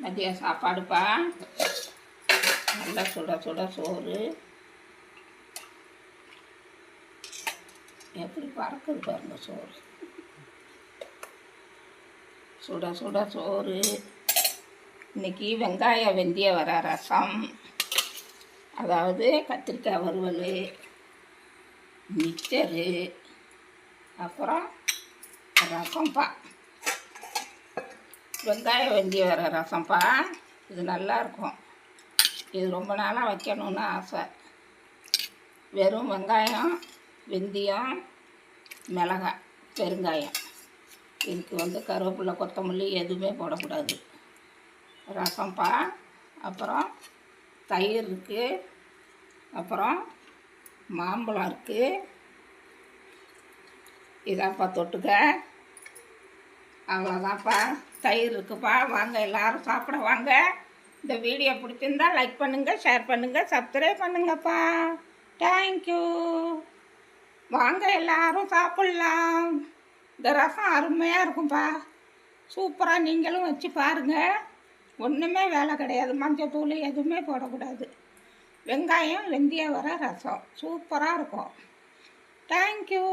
மதிய சாப்பாடுப்பா. நல்லா சுட சுட சோறு எப்படி பறக்குது பாருங்க. சோறு சுட சுட சோறு. இன்றைக்கி வெங்காய வெந்தய வர ரசம், அதாவது கத்திரிக்காய் வறுவல், மிக்சரு, அப்புறம் ரசம்ப்பா. வெங்காய வெந்தய வர ரசம்ப்பா. இது நல்லாயிருக்கும். இது ரொம்ப நாளாக வைக்கணுன்னு ஆசை. வெறும் வெங்காயம், வெந்தயம், மிளகாய், பெருங்காயம். இதுக்கு கருவேப்பிலை, கொத்தமல்லி எதுவுமே போடக்கூடாது. ரசம்ப்பா. அப்புறம் தயிர் இருக்குது, அப்புறம் மாம்பழம் இருக்குது. இதான்ப்பா தொட்டுக்க. அவ்வளோதான்ப்பா. தயிர் இருக்குப்பா. வாங்க எல்லோரும் சாப்பிட வாங்க. இந்த வீடியோ பிடிச்சிருந்தா லைக் பண்ணுங்கள், ஷேர் பண்ணுங்கள், சப்ஸ்கிரைப் பண்ணுங்கப்பா. தேங்க்யூ. வாங்க எல்லோரும் சாப்பிட்லாம். இந்த ரசம் அருமையாக இருக்கும்ப்பா. சூப்பராக நீங்களும் வச்சு பாருங்கள். ஒன்றுமே வேலை கிடையாது. மஞ்சள் தூள் எதுவுமே போடக்கூடாது. வெங்காயம் வெந்தயம் வர ரசம் சூப்பராக இருக்கும். தேங்க்யூ.